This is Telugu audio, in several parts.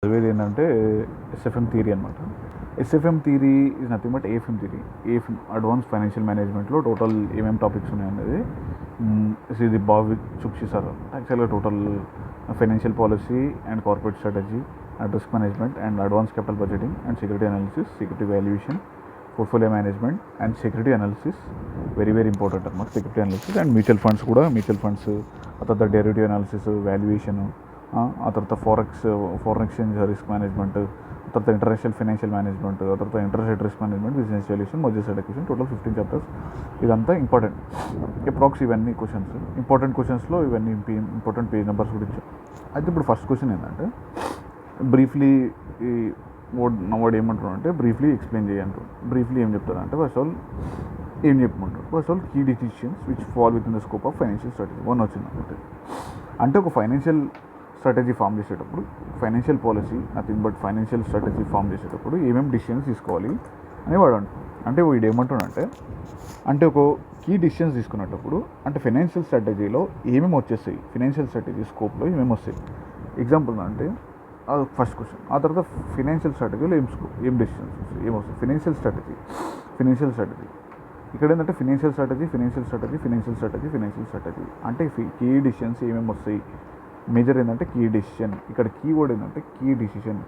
చదివేది ఏంటంటే ఎస్ఎఫ్ఎం థియరీ అనమాట. SFM theory is nothing but AFM theory. AFM advance financial మేనేజ్మెంట్లో టోటల్ ఏమేమి టాపిక్స్ ఉన్నాయనేది ఇది భావిక్ చుక్షి సార్ యాక్చువల్గా total financial policy and corporate strategy and risk management and advance capital budgeting and security analysis, security valuation, portfolio management and security analysis very very important అనమాట. Security analysis and mutual funds కూడా, మ్యూచువల్ ఫండ్స్ ఆ తర్వాత డెరివేటివ్ అనాలిసిస్, వాల్యుయేషన్, ఆ తర్వాత ఫారెన్ ఎక్స్చేంజ్ రిస్క్ మేనేజ్మెంట్, ఆ తర్వాత ఇంటర్నేషనల్ ఫైనాన్షియల్ మేనేజ్మెంట్, ఆ తర్వాత international risk management, business valuation, mergers and acquisition, total 15 chapters. ఇదంతా ఇంపార్టెంట్ అప్రాక్స్ ఇవన్నీ క్వశ్చన్స్, ఇంపార్టెంట్ క్వశ్చన్స్లో ఇవన్నీ ఇంపార్టెంట్ పేజ్ నెంబర్స్ గురించి. అయితే ఇప్పుడు ఫస్ట్ క్వశ్చన్ ఏంటంటే బ్రీఫ్లీ ఈ వాడు ఏమంటారు అంటే బ్రీఫ్లీ ఎక్స్ప్లెయిన్ చేయంటారు. బ్రీఫ్లీ ఏం చెప్తారు అంటే ఫస్ట్ ఆల్ ఏం చెప్పమంటారు, first all key decisions which fall within the scope of financial strategy. One వచ్చింది అంటే ఒక ఫైనాన్షియల్ స్ట్రాటజీ ఫామ్ చేసేటప్పుడు, financial policy nothing but financial strategy form చేసేటప్పుడు ఏమేమి డిసిషన్స్ తీసుకోవాలి అని వాడు అంటే వీడు ఏమంటాడంటే అంటే ఒక కీ డిసిషన్స్ తీసుకునేటప్పుడు అంటే ఫైనాన్షియల్ స్ట్రాటజీలో ఏమేమి వచ్చేస్తాయి, ఫైనాన్షియల్ స్ట్రాటజీ స్కోప్లో ఏమేమి వస్తాయి. ఎగ్జాంపుల్ అంటే ఫస్ట్ క్వశ్చన్. ఆ తర్వాత ఫైనాన్షియల్ స్ట్రాటజీలో ఏం డిసిషన్స్ వస్తాయి, ఏమొస్తాయి. ఫైనాన్షియల్ స్ట్రాటజీ ఇక్కడ ఏంటంటే ఫైనాన్షియల్ స్ట్రాటజీ అంటే కీ డిసిషన్స్ ఏమేమి వస్తాయి. మేజర్ ఏంటంటే కీ డిసిషన్, ఇక్కడ కీవర్డ్ ఏంటంటే key decision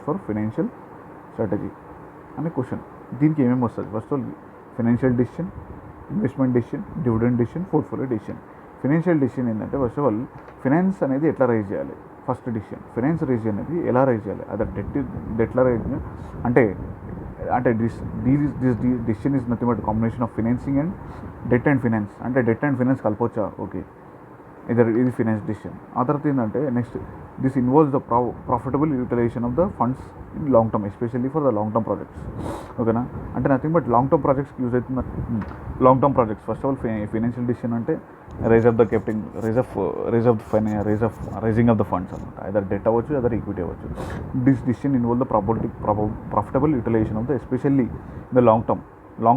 for financial strategy అనే క్వశ్చన్. దీనికి ఏమేమి వస్తుంది. First all financial decision, investment decision, dividend decision, portfolio decision. Financial decision ఏంటంటే ఫస్ట్ ఆఫ్ ఆల్ ఫైనాన్స్ అనేది ఎట్లా రైజ్ చేయాలి. ఫస్ట్ డిసిషన్ ఫైనాన్స్ రైజ్ అనేది ఎలా రైజ్ చేయాలి, అదే డెట్లా రైజ్ అంటే this decision is nothing but combination of financing and debt and finance. అంటే డెట్ అండ్ ఫైనాన్స్ కలపొచ్చా, ఓకే, ఇది ఫైనాన్స్ డిసిషన్. ఆ తర్వాత ఏంటంటే next this involves the profitable utilisation of the funds in long term, especially for the long term projects. ఓకేనా, అంటే నథింగ్ బట్ లాంగ్ టర్మ్ ప్రాజెక్ట్స్కి యూజ్ అవుతుంది. Long term projects first of all financial decision అంటే రైజింగ్ ఆఫ్ ద ఫండ్స్ అనమాట. ఐదర్ డెట్ అవ్వచ్చు, అదర్ ఈక్విటీ అవ్వచ్చు. This decision involve the profitable utilisation of the especially the long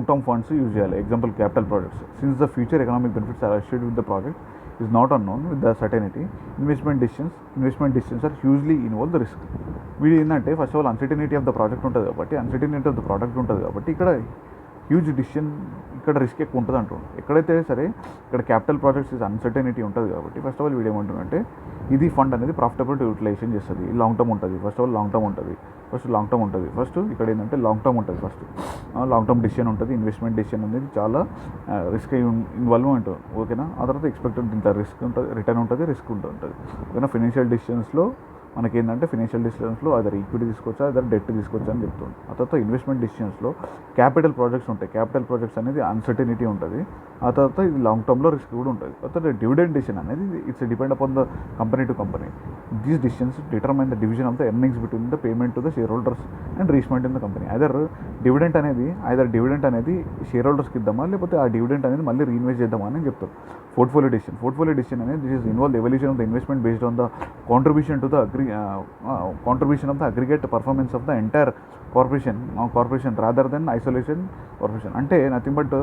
term funds use చేయాలి. Example capital projects. Since the future economic benefits are associated with the project is not unknown with the certainty. Investment decisions are hugely involve the risk. వీడు ఏంటంటే first of all uncertainty of the project ఉంటుంది కాబట్టి ఇక్కడ హ్యూజ్ డిసిషన్, ఇక్కడ రిస్క్ ఎక్కువ ఉంటుంది అంటుండు. ఎక్కడైతే సరే ఇక్కడ క్యాపిటల్ ప్రాజెక్ట్స్ ఇస్ అన్సర్టనిటీ ఉంటుంది కాబట్టి ఫస్ట్ ఆఫ్ ఆల్ వీడు ఏమంటుందంటే ఇది ఫండ్ అనేది ప్రాఫిటబుల్ యూటిలైజేషన్ చేస్తుంది. లాంగ్ టర్మ్ ఉంటుంది. ఫస్ట్ ఇక్కడ ఏంటంటే లాంగ్ టర్మ్ ఉంటుంది. లాంగ్ టర్మ్ డిసిషన్ ఉంటుంది. ఇన్వెస్ట్మెంట్ డిసిషన్ అనేది చాలా రిస్క్ ఇన్వాల్వ్మెంట్, ఓకేనా. ఆ తర్వాత ఎక్స్పెక్టెడ్ ఇంత రిస్క్ ఉంటుంది, రిటర్న్ ఉంటుంది, రిస్క్ ఉంటుంది, ఓకేనా. ఫైనాన్షియల్ డిసిషన్స్లో మనకేంటంటే అదర్ ఈక్విటీ తీసుకోవచ్చా, అదర్ డెట్ తీసుకోవచ్చా అని చెప్తుంది. ఆ తర్వాత ఇన్వెస్ట్మెంట్ డిసిషన్స్లో క్యాపిటల్ ప్రాజెక్ట్స్ ఉంటాయి. క్యాపిటల్ ప్రాజెక్ట్స్ అనేది అన్సర్టనిటీ ఉంటుంది. ఆ తర్వాత ఇది లాంగ్ టర్మ్లో రిస్క్ కూడా ఉంటుంది. ఆ తర్వాత డివిడెండ్ డిసిషన్ అనేది it's depend upon the company to company. These decisions determine the division of the earnings between the payment to the share holders and reinvestment in the company. Either dividend అనేది షేర్ హోల్డర్స్కి ఇద్దామా, లేకపోతే ఆ డివిడెంట్ అనేది మళ్ళీ రీఇన్వెస్ట్ చేద్దామా అని చెప్తారు. పోర్ట్ఫోలియో డిసిషన్ అనేది this is involve evolution of the investment based on the contribution of the aggregate performance of the entire corporation rather than isolation corporation. అంటే నథింగ్ బట్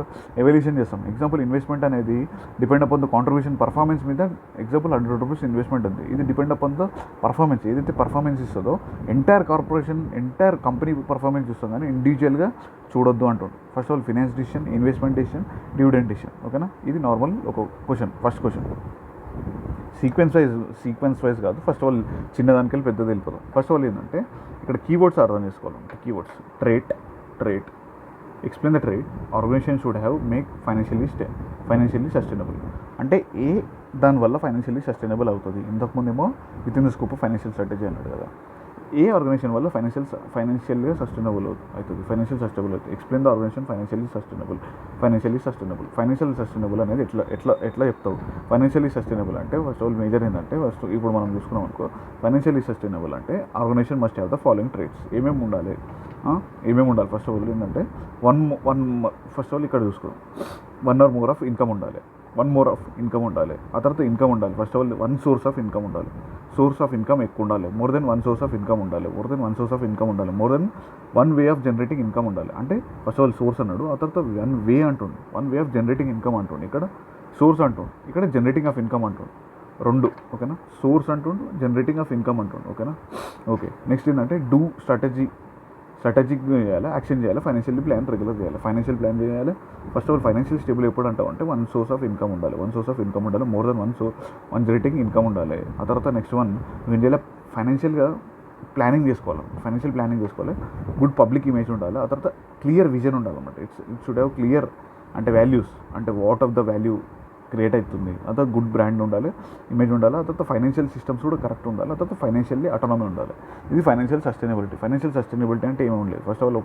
ఎవల్యూషన్ చేస్తాం. ఎగ్జాంపుల్ ఇన్వెస్ట్మెంట్ అనేది depend upon the contribution performance మీద. ఎగ్జాంపుల్ 100 రూపీస్ ఇన్వెస్ట్మెంట్ ఉంది, ఇది డిపెండ్ అపాన్ ద పర్ఫార్మెన్స్. ఏదైతే పర్ఫార్మెన్స్ ఇస్తుందో ఎంటైర్ కంపెనీ పర్ఫార్మెన్స్ ఇస్తుంది, కానీ ఇండివిజువల్గా చూడొద్దు అంటుంది. First of all finance decision, investment decision, dividend decision, ఓకేనా. ఇది నార్మల్ ఒక question, first question. Sequence wise కాదు, ఫస్ట్ ఆఫ్ ఆల్ చిన్నదానికి వెళ్ళి పెద్దది వెళ్ళిపోతాం. ఫస్ట్ ఆఫ్ ఆల్ ఏంటంటే ఇక్కడ కీవర్డ్స్ అర్థం చేసుకోవాలంటే keywords trait, explain the trait, organisation should have make financially sustainable. అంటే దానివల్ల ఫైనాన్షియల్లీ సస్టైనబుల్ అవుతుంది. ఇంతకుముందేమో within the scope of financial strategy అన్నాడు కదా. ఆర్గనైజేషన్ వల్ల ఫైనాన్షియల్గా సస్టైనబుల్ అవుతుంది. Explain the organisation financially sustainable అనేది ఎట్లా చెప్తావు. ఫైనాన్షియల్లీ సస్టైనబుల్ అంటే ఫస్ట్ ఆఫ్ ఆల్ మేజర్ ఏంటంటే ఇప్పుడు మనం చూసుకున్నాం అనుకో, ఫైనాన్షియల్లీ సస్టైనబుల్ అంటే organisation must have the following traits. ఏమేమి ఉండాలి. ఫస్ట్ ఆఫ్ ఆల్ ఏంటంటే ఫస్ట్ ఆఫ్ ఆల్ ఇక్కడ చూసుకో, 1 or more ఆఫ్ ఇన్కమ్ ఉండాలి. ఆ తర్వాత ఇన్కమ్ ఉండాలి. First of all 1 source of income ఉండాలి. సోర్స్ ఆఫ్ ఇన్కమ్ ఎక్కువ ఉండాలి. More than 1 source of income ఉండాలి. More than 1 way of generating income ఉండాలి. అంటే ఫస్ట్ ఆఫ్ ఆల్ సోర్స్ అన్నాడు, ఆ తర్వాత 1 వే ఆఫ్ జనరేటింగ్ ఇన్కమ్ అంటుండే. ఇక్కడ సోర్స్ అంటుండు, ఇక్కడ జనరేటింగ్ ఆఫ్ ఇన్కమ్ అంటుండు, రెండు. ఓకేనా, సోర్స్ అంటుండు, జనరేటింగ్ ఆఫ్ ఇన్కమ్ అంటుండు. ఓకేనా, ఓకే. నెక్స్ట్ ఏంటంటే డూ స్ట్రాటజిక్ చేయాలి, యాక్షన్ చేయాలి, ఫైనాన్షియల్ ప్లాన్ రెగ్యులర్ చేయాలి. ఫైనాన్షియల్ ప్లాన్ చేయాలి. First of all financial stable ఎప్పుడు అంటావు అంటే వన్ సోర్స్ ఆఫ్ ఇన్కమ్ ఉండాలి, more then one generating income ఉండాలి. ఆ తర్వాత నెక్స్ట్ వన్ ఇండియాలో ఫైనాన్షియల్గా ప్లానింగ్ చేసుకోవాలి, గుడ్ పబ్లిక్ ఇమేజ్ ఉండాలి. ఆ తర్వాత క్లియర్ విజన్ ఉండాలన్నమాట. ఇట్ షుడ్ హ్యావ్ క్లియర్ అంటే వాల్యూస్, అంటే what of the value create అవుతుంది. ఆ తర్వాత గుడ్ బ్రాండ్ ఉండాలి, ఇమేజ్ ఉండాలి. ఆ తర్వాత ఫైనాన్షియల్ సిస్టమ్స్ కూడా కరెక్ట్ ఉండాలి. ఆ తర్వాత ఫైనాన్షియల్లీ అటానమీ ఉండాలి. ఇది ఫైనాన్షియల్ సస్టైనబిలిటీ అంటే ఏమీ లేదు. ఫస్ట్ ఆఫ్ ఆల్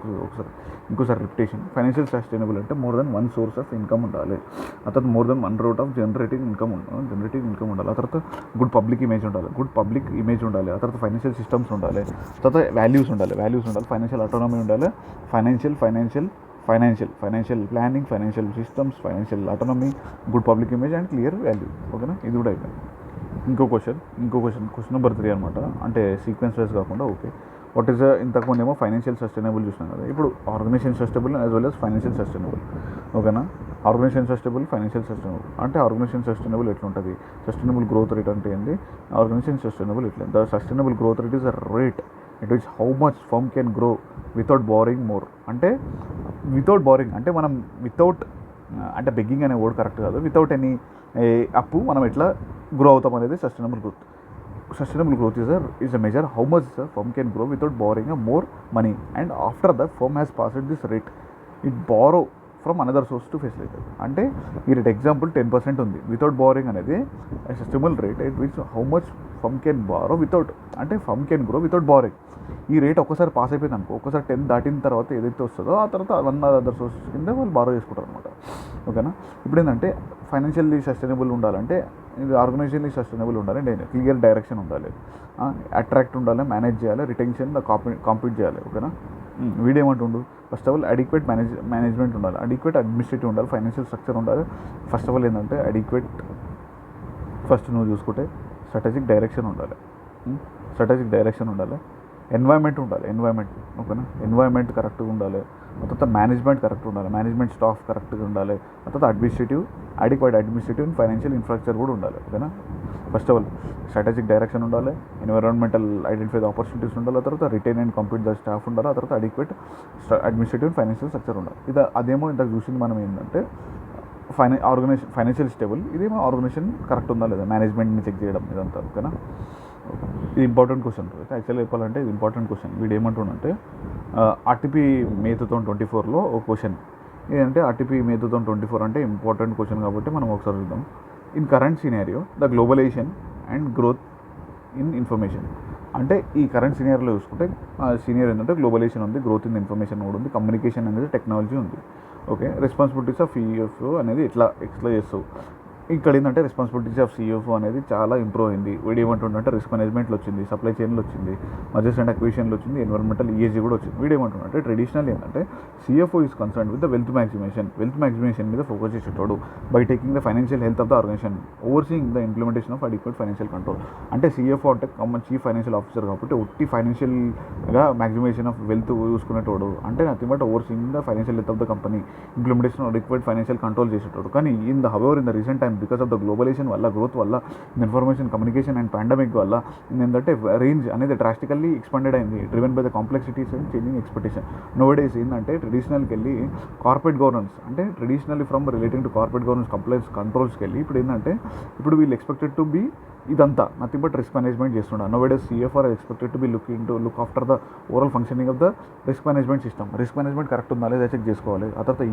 ఇంకోసారి రిపిటేషన్. ఫైనాన్షియల్ సస్టైనబుల్ అంటే more than one source of income ఉండాలి. ఆ తర్వాత more than one root of generating income ఉండాలి. ఆ తర్వాత గుడ్ పబ్లిక్ ఇమేజ్ ఉండాలి. ఆ తర్వాత ఫైనాన్షియల్ సిస్టమ్స్ ఉండాలి. ఆ తర్వాత వాల్యూస్ ఉండాలి. ఫైనాన్షియల్ అటానమీ ఉండాలి. Financial planning, financial systems, financial autonomy, good public image and clear value. ఓకేనా, ఇది కూడా అయిపోయింది. ఇంకో క్వశ్చన్ నెంబర్ 3 అనమాట. అంటే సీక్వెన్స్ వైజ్ కాకుండా. ఓకే, వాట్ ఈస్ ఇంతకుముందు ఏమో ఫైనాన్షియల్ సస్టైనబుల్ చూసినాం కదా, ఇప్పుడు organisation sustainable as well as financial sustainable. ఓకేనా, ఆర్గనైజేషన్ సస్టైనబుల్, ఫైనాన్షియల్ సస్టైనబుల్. అంటే ఆర్గనైజేషన్ సస్టైనబుల్ ఎట్లుంటుంది, సస్టైనబుల్ గ్రోత్ రేట్ అంటే ఏంటి, ఆర్గనైజేషన్ సస్టైనబుల్ ఎట్లా. The sustainable growth rate is a rate it is how much firm can grow without borrowing more. అంటే వితౌట్ బారింగ్ అంటే మనం వితౌట్ అంటే బెగ్గింగ్ అనే వర్డ్ కరెక్ట్ కాదు, వితౌట్ ఎనీ అప్పు మనం ఎట్లా గ్రో అవుతాం అనేది sustainable growth is a measure how much the firm can grow without borrowing a more money and after the firm has passed this rate it borrow from another source to facility. అంటే ఈ రేట్ ఎగ్జాంపుల్ 10% ఉంది. వితౌట్ బారోయింగ్ అనేది sustainable rate it means how much firm can borrow without, అంటే firm can grow without borrowing. ఈ రేట్ ఒక్కసారి పాస్ అయిపోయింది అనుకో, ఒకసారి 10 దాటిన తర్వాత ఏదైతే వస్తుందో ఆ తర్వాత అదర్ సోర్సెస్ కింద వాళ్ళు బారో చేసుకుంటారు అనమాట. ఓకేనా, ఇప్పుడు ఏంటంటే ఫైనాన్షియల్లీ సస్టైనబుల్ ఉండాలంటే ఇది ఆర్గనైజేషన్లీ సస్టైనబుల్ ఉండాలి, క్లియర్ డైరెక్షన్ ఉండాలి, అట్రాక్ట్ ఉండాలి, మేనేజ్ చేయాలి, రిటెన్షన్ కాంపీట్ చేయాలి. ఓకేనా, వీడేమంటుండు first of all adequate management ఉండాలి, అడిక్వేట్ అడ్మినిస్ట్రేటివ్ ఉండాలి, ఫైనాన్షియల్ స్ట్రక్చర్ ఉండాలి. ఫస్ట్ ఆఫ్ ఆల్ ఏంటంటే అడిక్వేట్ ఫస్ట్ నువ్వు చూసుకుంటే స్ట్రాటజిక్ డైరెక్షన్ ఉండాలి, ఎన్వైర్న్మెంట్ ఉండాలి. ఓకేనా, ఎన్వైర్న్మెంట్ కరెక్ట్గా ఉండాలి. ఆ తర్వాత మేనేజ్మెంట్ కరెక్ట్ ఉండాలి, మేనేజ్మెంట్ స్టాఫ్ కరెక్ట్గా ఉండాలి. ఆ తర్వాత adequate administrative and financial infrastructure కూడా ఉండాలి. ఓకేనా, first of all strategic direction ఉండాలి, ఎన్విరాన్మెంటల్ ఐడెంటిఫై ద ఆపర్చునిటీస్ ఉండాలి. ఆ తర్వాత retain and complete the staff ఉండాలి. ఆ తర్వాత adequate administrative and financial structure ఉండాలి. అదేమో ఇంతకు చూసింది మనం ఏంటంటే ఫైనాన్షియల్ స్టేబుల్. ఇదేమో ఆర్గనైజేషన్ కరెక్ట్ ఉందా లేదా, మేనేజ్మెంట్ని చెక్ చేయడం ఇదంతా. ఓకేనా, ఇది ఇంపార్టెంట్ క్వశ్చన్. యాక్చువల్గా చెప్పాలంటే ఇది ఇంపార్టెంట్ క్వశ్చన్. వీడు ఏమంటుండంటే ఆర్టీపీ మే 2024లో ఒక క్వశ్చన్ ఏంటంటే ఆర్టీపీ మే 2024 అంటే ఇంపార్టెంట్ క్వశ్చన్ కాబట్టి మనం ఒకసారి చూద్దాం. In current scenario the globalisation and growth in information. అంటే ఈ కరెంట్ సీనియర్లో చూసుకుంటే సీనియర్ ఏంటంటే గ్లోబలైజేషన్ ఉంది, గ్రోత్ ఇన్ ఇన్ఫర్మేషన్ కూడా ఉంది, కమ్యూనికేషన్ అనేది టెక్నాలజీ ఉంది. ఓకే, రెస్పాన్సిబిలిటీస్ ఆఫ్ సిఇఎఫ్ఓ అనేది ఎట్లా ఎక్స్ప్లెయిన్ చేస్తావు. ఇక్కడ ఏంటంటే రెస్పాన్సిబిలిటీస్ ఆఫ్ సిఇఎఫ్ఓ అనేది చాలా ఇంప్రూవ్ అయింది. వీడు ఏమంటుండంటే రిస్క్ మేనేజ్మెంట్లో వచ్చింది, సప్లై చైన్లో వచ్చింది, మర్జర్స్ అండ్ అక్విజిషన్లో వచ్చింది, ఎన్విరాన్మెంటల్ ఈఎస్జీ కూడా వచ్చింది. వీడు ఏమంటుండంటే ట్రెడిషనల్ ఏంటంటే CFO is concern with the wealth maximisation మీద ఫోకస్ చేసేటోడు by taking the financial health of the organisation overseeing the implementation of adequate financial control. అంటే సిఎఫ్ఓ అంటే చీఫ్ ఫైనాన్షియల్ ఆఫీసర్ కాబట్టి ఒట్టి ఫైనాన్షియల్గా మ్యాక్సిమేషన్ ఆఫ్ వెల్త్ చూసుకునేటోడు, అంటే nothing but overseeing the financial health of the company, implementation of adequate financial control చేసేటోడు. కానీ in the recent time because of the globalisation వల్ల, గ్రోత్ వల్ల, ఇన్ఫర్మేషన్ కమ్యూనికేషన్ అండ్ పాండమిక్ వల్ల ఏంటంటే రేంజ్ అనేది డ్రాస్టికల్లీ ఎక్స్పాండెడ్ అయింది, driven by the complexities and changing expectation. Nowadays ఏంటంటే ట్రెడిషనల్కి వెళ్ళి కార్పొరేట్ గవర్నెన్స్, అంటే traditionally from relating to corporate governance complaints కంట్రోల్స్కి వెళ్ళి ఇప్పుడు ఏంటంటే ఇప్పుడు వీళ్ళు ఎక్స్పెక్టెడ్ టు బీ ఇదంతా నథింగ్ బట్ రిస్క్ మేనేజ్మెంట్ చేస్తున్నారు. Nowadays CFR expected to be look after the overall functioning of the risk management system. Risk management correct ఉందా లేదా చెక్ చేసుకోవాలి. ఆ తర్వాత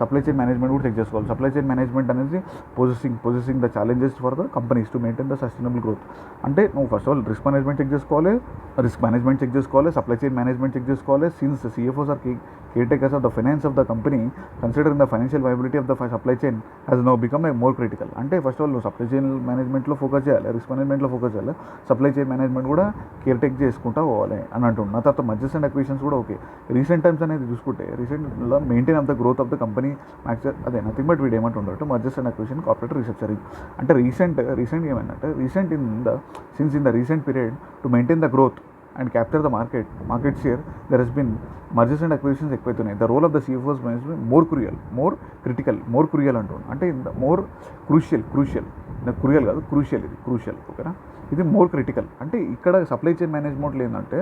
సప్లై చైన్ మేనేజ్మెంట్ కూడా చెక్ చేసుకోవాలి. సప్లై చైన్ మేనేజ్మెంట్ అనేది posing the challenges for the companies to maintain the sustainable growth. అంటే నువ్వు first of all risk management check చేసుకోవాలి, సప్లై చైన్ మేనేజ్మెంట్ చెక్ చేసుకోవాలి. Since CFOs are caretakers of the finance of the company, considering the financial viability of the supply chain has now become more critical. అంటే ఫస్ట్ ఆఫ్ ఆల్ నువ్వు సప్లై చైన్ మేనేజ్మెంట్లో ఫోకస్ చేయాలి, రిస్క్ మేనేజ్మెంట్లో ఫోకస్ చేయాలి, సప్లై చైన్ మేనేజ్మెంట్ కూడా కేర్ టేక్ చేసుకుంటూ పోవాలి అని అంటున్నాను. తర్వాత మర్జర్స్ అండ్ అక్విజిషన్స్ కూడా ఓకే. రీసెంట్ టైమ్స్ అనేది చూసుకుంటే రీసెంట్లో maintain of the growth of the company అదే నథింగ్ బట్ వీడు ఏమంటుంటారు mergers and acquisition corporate restructuring. అంటే రీసెంట్గా ఏమైందంటే in the recent period to maintain the growth and capture the market share, there has been mergers and acquisitions ఎక్కువైతున్నాయి. The role of the CFO's management more critical అంటుంది. అంటే మోర్ క్రూషియల్ కాదు, క్రూషియల్ ఓకేనా. ఇది మోర్ క్రిటికల్. అంటే ఇక్కడ సప్లై చైన్ మేనేజ్మెంట్లో ఏంటంటే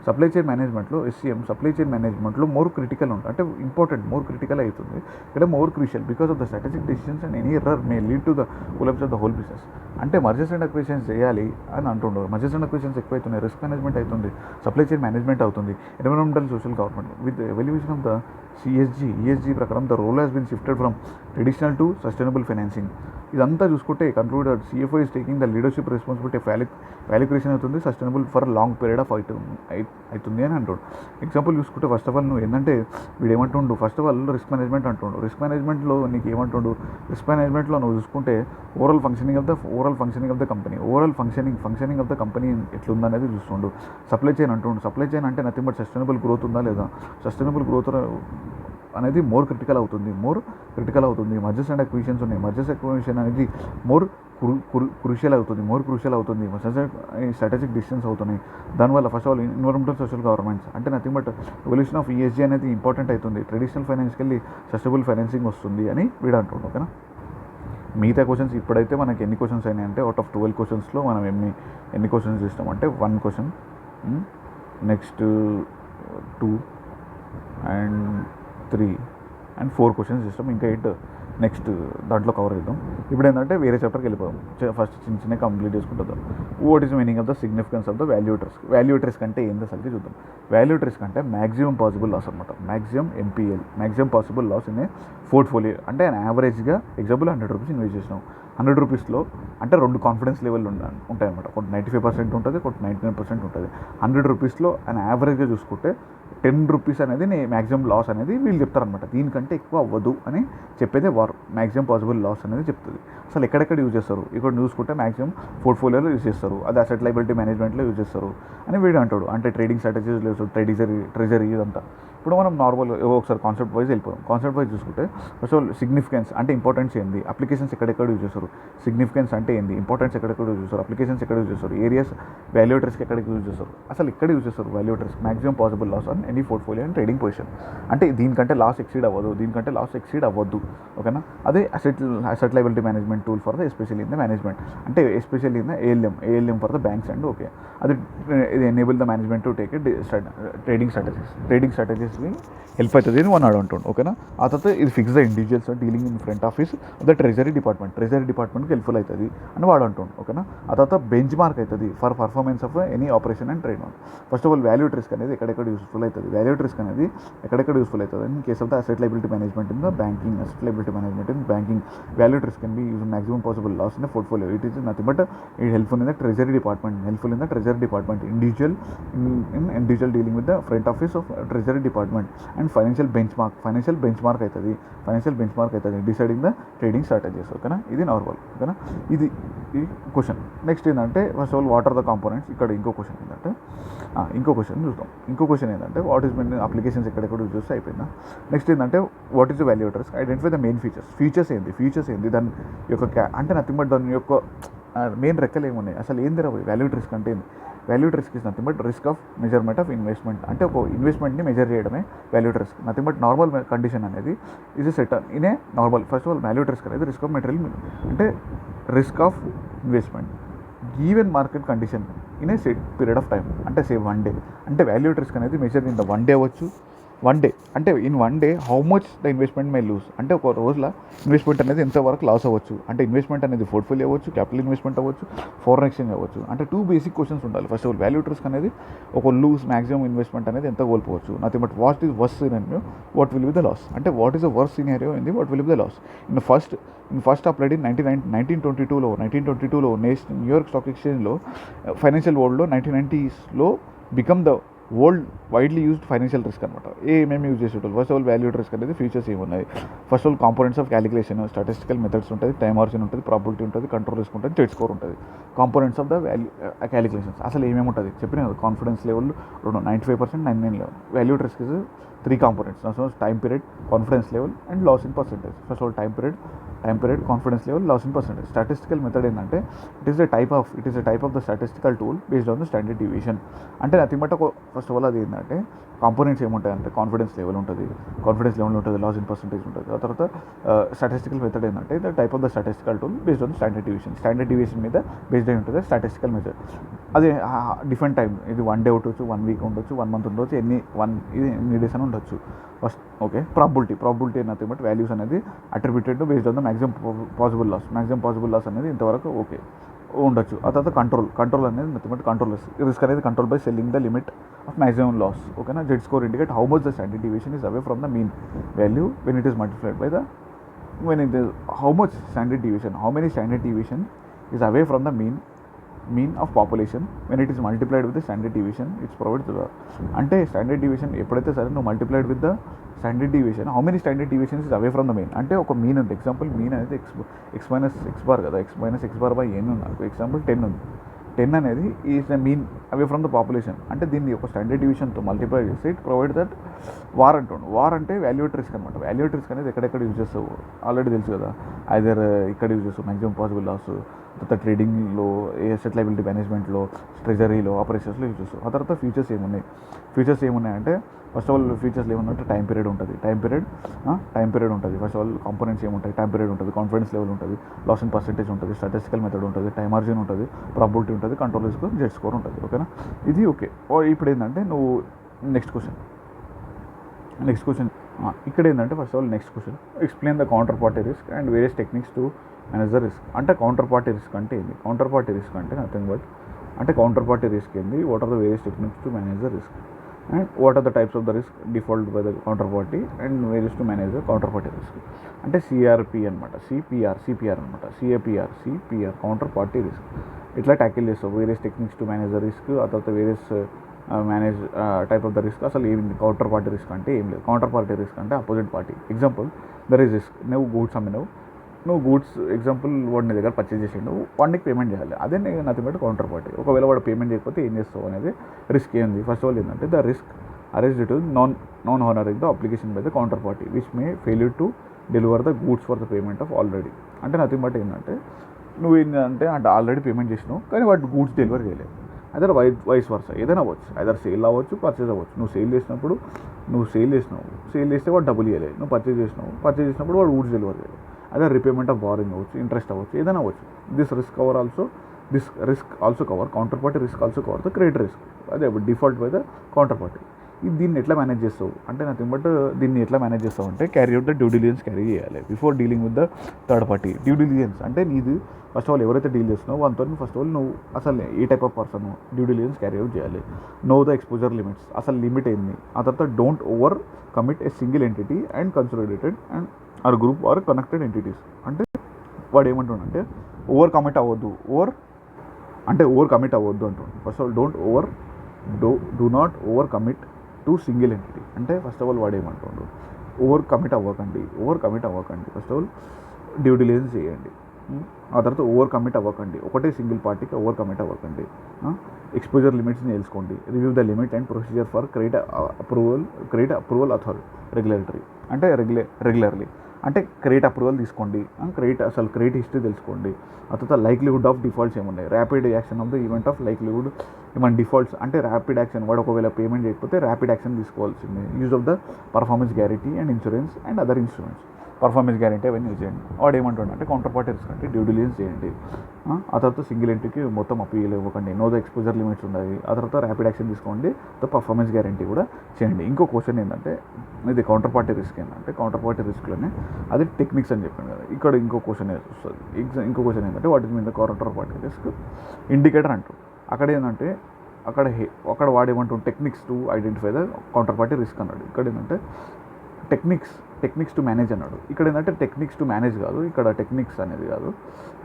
సప్లై చైన్ మేనేజ్మెంట్లో SCM సప్లై చైన్ మేనేజ్మెంట్లో మోర్ క్రిటికల్ ఉంటుంది. అంటే ఇంపార్టెంట్, మోర్ క్రిటికల్ అవుతుంది. ఇక్కడ more crucial because of the strategic decisions and any error may lead to the collapse of the whole business. అంటే మర్జర్స్ అండ్ అక్విజిషన్స్ చేయాలి అని అంటుండ్రు. మర్జర్స్ అండ్ అక్విజిషన్స్ ఎక్కువైతున్నాయి, రిస్క్ మేనేజ్మెంట్ అవుతుంది, సప్లై చైన్ మేనేజ్మెంట్ అవుతుంది, environmental social government with evaluation of the ESG ప్రకారం the role has bin shifted from traditional to sustainable financing. ఇదంతా చూసుకుంటే concluded CFO is taking the leadership responsibility value creation అవుతుంది, sustainable for long period of అవుతుంది అని అంటాడు. ఎగ్జాంపుల్ చూసుకుంటే ఫస్ట్ ఆఫ్ ఆల్ నువ్వు ఏంటంటే వీడు ఏమంటుండు, first of all risk management అంటుండు. రిస్క్ మేనేజ్మెంట్లో నీకు ఏమంటుండు, రిస్క్ మేనేజ్మెంట్లో నువ్వు చూసుకుంటే overall functioning of the company, overall functioning of the company ఎట్లుందనేది చూస్తుండు. సప్లై చైన్ అంటుండు. సప్లై చైన్ అంటే నథింగ్ బట్ సస్టైనబుల్ గ్రోత్ ఉందా లేదా, సస్టైనబుల్ గ్రోత్ అనేది మోర్ క్రిటికల్ అవుతుంది. మర్జర్స్ అండ్ అక్విజిషన్స్ ఉన్నాయి, మర్జర్స్ అక్విజిషన్ అనేది మోర్ క్రూషియల్ అవుతుంది. స్ట్రాటజిక్ డిసిషన్స్ అవుతున్నాయి. దానివల్ల first of all environmental social governments అంటే nothing but evolution of ESG అనేది ఇంపార్టెంట్ అవుతుంది. ట్రెడిషనల్ ఫైనాన్స్కి వెళ్ళి సస్టైనబుల్ ఫైనాన్సింగ్ వస్తుంది అని వీడు అంటుండు. ఓకేనా. మిగతా క్వశ్చన్స్ ఇప్పుడైతే మనకి ఎన్ని క్వశ్చన్స్ అయినాయి అంటే అవుట్ ఆఫ్ 12 క్వశ్చన్స్లో మనం ఎన్ని క్వశ్చన్స్ చేస్తామంటే 1 question, next 2 and 3 and 4 questions చేస్తాం. ఇంకా 8 నెక్స్ట్ దాంట్లో కవర్ చేద్దాం. ఇప్పుడు ఏంటంటే వేరే చాప్టర్కి వెళ్ళిపోదాం. ఫస్ట్ చిన్న కంప్లీట్ చేసుకుంటుందాం. What is meaning of the significance of the value at risk. Value at risk అంటే ఏందో అసలుకి చూద్దాం. వాల్యూ ఎట్ రిస్క్ అంటే మ్యాక్సిమం పాసిబుల్ లాస్ అనమాట. MPL maximum possible loss in a portfolio. అంటే యావరేజ్గా ఎగ్జాంపుల్ 100 రూపీస్ ఇన్వెస్ట్ చేసినాం. 100 రూపీస్లో అంటే 2 కాన్ఫిడెన్స్ లెవెల్ ఉంటాయన్నమాట. ఒకటి 95% ఉంటుంది, ఒకటి 99% ఉంటుంది. 100 రూపీస్లో అండ్ యావరేజ్గా చూసుకుంటే 10 రూపీస్ అనేది మ్యాక్సిమం లాస్ అనేది వీళ్ళు చెప్తారనమాట. దీనికంటే ఎక్కువ అవ్వదు అని చెప్పేదే మ్యాక్సిమం పాసిబుల్ లాస్ అనేది చెప్తుంది. అసలు ఎక్కడెక్కడ యూజ్ చేస్తారు ఇక్కడ చూసుకుంటే మ్యాక్సిమం పోర్ట్ఫోలియోలో యూజ్ చేస్తారు, అది అసెట్ లయబిలిటీ మేనేజ్మెంట్లో యూజ్ చేస్తారు అని వీడు అంటాడు. అంటే ట్రేడింగ్ స్ట్రాటజీస్ లేదు, ట్రెజరీ ఇదంతా. ఇప్పుడు మనం నార్మల్ ఒకసారి కాన్సెప్ట్ వైజ్ వెళ్ళిపోదాం. కాన్సెప్ట్ వైజ్ చూసుకుంటే ఫస్ట్ ఆఫ్ ఆల్ సిగ్నిఫికెన్స్ అంటే ఇంపార్టెన్స్ ఏంది, అప్లికేషన్స్ ఎక్కడెక్కడ యూజ్ చేస్తారు, సిగ్నిఫికెన్స్ అంటే ఏంది, ఇంపార్టెన్స్ ఎక్కడెక్కడ యూజ్ చేస్తారు, అప్లికేషన్స్ ఎక్కడ యూజ్ చేస్తారు, ఏరియాస్ వాల్యూ ఎట్ రిస్క్ ఎక్కడికి యూజ్ చేస్తారు, అసలు ఎక్కడ యూజ్ చేస్తారు value at risk, maximum possible loss on any portfolio and trading position. అంటే దీనికంటే లాస్ ఎక్సీడ్ అవ్వదు, ఓకేనా. అదే asset liability management tool for the especially in the management, అంటే especially in the ALM for the banks and okay. అది ఇది enable the management to take trading స్ట్రాటజీస్ని హెల్ప్ అవుతుంది అని మనం అంటుండు, ఓకేనా. ఆ తర్వాత ఇది fix the individuals dealing in front office the treasury డిపార్ట్మెంట్కి హెల్ప్ఫుల్ అవుతుంది అని వాడు అంటుండు, ఓకేనా. ఆ తర్వాత బెంచ్ మార్క్ అవుతుంది for performance of any operation and trademark. First of all value risk అనేది ఎక్కడెక్కడ యూస్ఫుల్ అవుతుంది in case of the asset liability management in the banking, value risk can be use maximum possible loss in the portfolio. It is nothing but it helpful in the treasury department, individual dealing with the front office of treasury department and financial benchmark అవుతుంది డిసైడింగ్ ద ట్రేడింగ్ స్ట్రాటజీస్, ఓకేనా. ఇది నార్మల్, ఓకేనా. ఇది క్వశ్చన్. నెక్స్ట్ ఏంటంటే first of all what are the components. ఇక్కడ ఇంకో క్వశ్చన్ చూద్దాం. ఇంకో క్వశ్చన్ ఏంటంటే వాట్ ఈస్ మెయిన్ అప్లికేషన్స్ ఎక్కడెక్కడ యూజ్ చేస్తే అయిపోయిందా. నెక్స్ట్ ఏంటంటే what is the value at risk, identify the main features ఏంది దాని యొక్క అంటే నథింగ్ బట్ దాని యొక్క మెయిన్ రెక్కలు ఏమున్నాయి, అసలు ఏంది రా వాల్యూ ఎట్ రిస్క్ అంటే. Value at risk is nothing but risk of measurement of investment, అంటే ఒక ఇన్వెస్ట్మెంట్ని మెజర్ చేయడమే value at risk. Nothing but normal condition అనేది is a set in a normal. First of all value at risk అనేది రిస్క్ ఆఫ్ మెటీరియల్ అంటే risk of investment given market condition in a set period of time, అంటే సేమ్ 1 డే. అంటే వాల్యూ ఎట్ రిస్క్ అనేది మెజర్ ఇన్ ద 1 డే అవ్వచ్చు. 1 డే అంటే in 1 day how much the investment may lose, అంటే ఒక రోజులో ఇన్వెస్ట్మెంట్ అనేది ఎంతవరకు లాస్ అవ్వచ్చు. అంటే ఇన్వెస్ట్మెంట్ అనేది పోర్ట్ఫోలియో అవ్వచ్చు, క్యాపిటల్ ఇన్వెస్ట్మెంట్ అవ్వచ్చు, ఫారెన్ ఎక్స్చేంజ్ అవ్వచ్చు. అంటే 2 బేసిక్ క్వశ్చన్స్ ఉండాలి. First of all value at risk అనేది ఒక లూజ్ మ్యాక్సిమం ఇన్వెస్ట్మెంట్ అనేది ఎంత కోల్పోవచ్చు, nothing but what is worst scenario what will be the loss, అంటే what is the worst scenario in the what will be the loss. In first applied in 1922లో న్యూయార్క్ స్టాక్ ఎక్స్చేంజ్లో ఫైనాన్షియల్ వరల్డ్లో 1990s become the widely used financial risk అనమాట. ఏమేమి యూజ్ చేసేటోళ్ళు? First of all valued risk అనేది ఫీచర్స్ ఏమున్నాయి? First of all components of calculation, statistical methods ఉంటుంది, టైమ్ మార్జిన్ ఉంటుంది, ప్రాబిలిటీ ఉంటుంది, కంట్రోల్ రిస్క్ ఉంటుంది, జెడ్ స్కోర్ ఉంటుంది. కాంపోనెంట్స్ ఆఫ్ ద క్యాలిక్యులేషన్స్ అసలు ఏమేమి ఉంటుంది చెప్పిన కదా. Confidence level 95%, 99 level. Valued risk is 3 components. Now, so time period, confidence level, and loss in percentage. First of all, time period, confidence level, loss in percentage. Statistical method ఏంటంటే it is a type of the statistical tool based on the standard deviation. అంటే nothing but first of all అది ఏంటంటే కాంపోనెంట్స్ ఏముంటాయి అంటే కాన్ఫిడెన్స్ లెవెల్ ఉంటుంది, లాస్ ఇన్ పర్సెంటేజ్ ఉంటుంది. ఆ తర్వాత స్టాటిస్టికల్ మెథడ్ ఏంటంటే the type of the statistical tool based on standard deviation మీద బేస్డ్ అయి ఉంటుంది స్టాటిస్టికల్ మెథడ్. అది డిఫరెంట్ టైం, ఇది 1 day ఉండొచ్చు, 1 week ఉండొచ్చు, 1 month ఉండొచ్చు, ఎన్ని డేస్ అని ఉండొచ్చు. First okay, probability nothing but values అనేది attributed based on the maximum possible loss అనేది ఇంతవరకు ఓకే ఉండొచ్చు. ఆ తర్వాత కంట్రోల్ అనేది నథింగ్ బట్ కంట్రోల్ రిస్క్ అనేది control by selling the limit of maximum loss. ఓకేనా. Z score indicate how much the standard deviation is away from the mean value when it is multiplied by the how much standard deviation, how many standard deviation is away from the mean of population when it is multiplied with the standard deviation it's provided to the. అంటే స్టాండర్డ్ డివియేషన్ ఎప్పుడైతే సరే నువ్వు multiplied with the standard deviation, how many standard deviations is away from the mean. అంటే ఒక మీన్ ఉంది, ఎగ్జాంపుల్ మీన్ అనేది x మైనస్ ఎక్స్ బార్ కదా, x minus X bar by n ఉంది నాకు, ఎగ్జాంపుల్ 10 ఉంది. 10 అనేది is the mean away from the population. అంటే దీన్ని ఒక స్టాండర్డ్ డివిజన్తో మల్టిప్లై చేస్తే ఇట్ ప్రొవైడ్ దట్ వార్ అంటుండు. వార్ అంటే వాల్యూడ్ రిస్క్ అనమాట. వాల్యూడ్ రిస్క్ అనేది ఎక్కడెక్కడ యూజ్ చేస్తావు ఆల్రెడీ తెలుసు కదా. ఐదర్ ఇక్కడ యూజ్ చేస్తావు మ్యాక్సిమం పాసిబుల్ లాస్, తర్వాత ట్రేడింగ్లో, ఎసెట్ లయబిలిటీ మేనేజ్మెంట్లో, ట్రెజరీలో, ఆపరేషన్స్లో యూజ్ చేస్తావు. ఆ తర్వాత ఫీచర్స్ ఏమున్నాయంటే ఫస్ట్ ఆఫ్ ఆల్ ఫీచర్స్లో ఏముందంటే టైం పీరియడ్ ఉంటుంది. ఫస్ట్ ఆఫ్ ఆల్ కాంపోనెంట్స్ ఏముంటాయి? టైం పీరియడ్ ఉంటుంది, కాన్ఫిడెన్స్ లెవెల్ ఉంటుంది, లాస్ ఇన్ పర్సెంటేజ్ ఉంటుంది, స్టాటిస్టికల్ మెథడ్ ఉంటుంది, టైమ్ మార్జిన్ ఉంటుంది, ప్రాబిలిటీ ఉంటుంది, కంట్రోల్ రిస్క్, జెడ్ స్కోర్ ఉంటుంది. ఓకేనా. ఇది ఓకే. ఇప్పుడు ఏంటంటే నువ్వు నెక్స్ట్ క్వశ్చన్ ఇక్కడ ఏంటంటే first of all next question explain the counter party risk and various techniques to manage the risk. అంటే కౌంటర్ పార్టీ రిస్క్ అంటే ఏంది? కౌంటర్ పార్టీ రిస్క్ అంటే nothing but counter party risk ఏంది? What are the various techniques to manage the risk and what are the types of the risk default by the counter party and various to manage the counter party risk. అంటే సిఆర్పి అనమాట, సిపిఆర్ అనమాట, సిపిఆర్ కౌంటర్ పార్టీ రిస్క్. ఇట్లా ట్యాకిల్ చేస్తావు various techniques to manage the risk. ఆ తర్వాత various manage type of the risk. అసలు ఏమింది కౌంటర్ పార్టీ రిస్క్ అంటే? ఏం లేదు. కౌంటర్ పార్టీ రిస్క్ అంటే opposite party. Example there is risk, నువ్వు గూడ్స్ అమ్మినావు, ఎగ్జాంపుల్ వాడు నీ దగ్గర పర్చేజ్ చేసిండు, వాడికి పేమెంట్ చేయాలి, అదే నథింగ్ బట్ కౌంటర్ పార్టీ. ఒకవేళ వాడు పేమెంట్ చేయకపోతే ఏం చేస్తావు అనేది రిస్క్. ఏంది? ఫస్ట్ ఆఫ్ ఆల్ ఏంటంటే the risk arrange to non honouring the application by the counter party which may failure to deliver the goods for the payment of already. అంటే నథింగ్ బట్ ఏంటంటే నువ్వు ఏంటంటే ఆల్రెడీ పేమెంట్ చేసినావు కానీ వాటి గూడ్స్ డెలివరీ చేయలేదు. అదర్ వైస్ వర్స ఏదైనా అవ్వచ్చు, అదర్ సేల్ అవ్వచ్చు, పర్చేజ్ అవ్వచ్చు. నువ్వు సేల్ చేసినప్పుడు సేల్ చేస్తే వాడు డబ్బులు ఇవ్వలేదు, నువ్వు పర్చేజ్ చేసినప్పుడు వాడు గూడ్స్ డెలివరీ చేయలేదు. అదే రిపేమెంట్ ఆఫ్ బారోయింగ్ అవ్వచ్చు, ఇంట్రెస్ట్ అవ్వచ్చు, ఏదైనా అవ్వచ్చు. This risk also cover counter party risk also cover the credit risk. అదే default by the counter party. దీన్ని ఎట్లా మేనేజ్ చేస్తావు అంటే నథింగ్ బట్ దీన్ని ఎట్లా మేనేజ్ చేస్తావు అంటే carry out the due diligence carry చేయాలి before dealing with the third party. Due diligence అంటే నీది ఫస్ట్ ఆఫ్ ఆల్ ఎవరైతే డీల్ చేస్తున్నావు వాళ్ళతో ఫస్ట్ ఆఫ్ ఆల్ నువ్వు అసలు ఏ type of person due diligence carry out చేయాలి. నో ద ఎక్స్పోజర్ లిమిట్స్, అసలు లిమిట్ ఏంది. ఆ తర్వాత don't over commit a single entity and consolidated and or group or connected entities. అంటే వాడు ఏమంటుండంటే ఓవర్ కమిట్ అవ్వద్దు అంటుండు. First of all do not over commit to single entity. అంటే ఫస్ట్ ఆఫ్ ఆల్ వాడు ఏమంటుండు ఓవర్ కమిట్ అవ్వకండి. First of all due diligence చేయండి. ఆ తర్వాత ఓవర్ కమిట్ అవ్వకండి, ఒకటే సింగిల్ పార్టీకి ఓవర్ కమిట్ అవ్వకండి. ఎక్స్పోజర్ లిమిట్స్ని తెలుసుకోండి. Review the limit and procedure for credit approval regulatory అంటే రెగ్యులర్లీ అంటే క్రెడిట్ అప్రూవల్ తీసుకోండి. క్రెడిట్ హిస్టరీ తెలుసుకోండి. ఆ తర్వాత లైక్లీహుడ్ ఆఫ్ డిఫాల్ట్స్ ఏమున్నాయి, rapid action of the event of likelihood ఏమైనా డిఫాల్ట్స్ అంటే ర్యాపిడ్ యాక్షన్, వాడు ఒకవేళ పేమెంట్ చేయకపోతే ర్యాపిడ్ యాక్షన్ తీసుకోవాల్సింది. Use of the performance guarantee and insurance and other instruments. Performance guarantee అవన్నీ యూజ్ చేయండి. వాడు ఏమంటాడు అంటే కౌంటర్ పార్టీ రిస్క్ అంటే డ్యూ డిలిజెన్స్ చేయండి. ఆ తర్వాత సింగిల్ ఎంట్రీకి మొత్తం అప్పీల్ ఇవ్వకండి. నో ద ఎక్స్పోజర్ లిమిట్స్ ఉన్నాయి. ఆ తర్వాత ర్యాపిడ్ యాక్షన్ తీసుకోండి. ద పర్ఫార్మెన్స్ గ్యారంటీ కూడా చేయండి. ఇంకో క్వశ్చన్ ఏంటంటే ఇది కౌంటర్ పార్టీ రిస్క్ ఏంటంటే కౌంటర్ పార్టీ రిస్క్లోనే అది టెక్నిక్స్ అని చెప్పాను కదా. ఇక్కడ ఇంకో క్వశ్చన్ వస్తుంది. ఇంకో క్వశ్చన్ ఏంటంటే what is mean the counter party risk indicator అంటారు. అక్కడ ఏంటంటే అక్కడ వాడు ఏమంటాడు techniques to identify the counter party risk అన్నాడు. ఇక్కడ ఏంటంటే టెక్నిక్స్ టు మేనేజ్ అన్నాడు. ఇక్కడ ఏంటంటే టెక్నిక్స్ టు మేనేజ్ కాదు, ఇక్కడ టెక్నిక్స్ అనేది కాదు,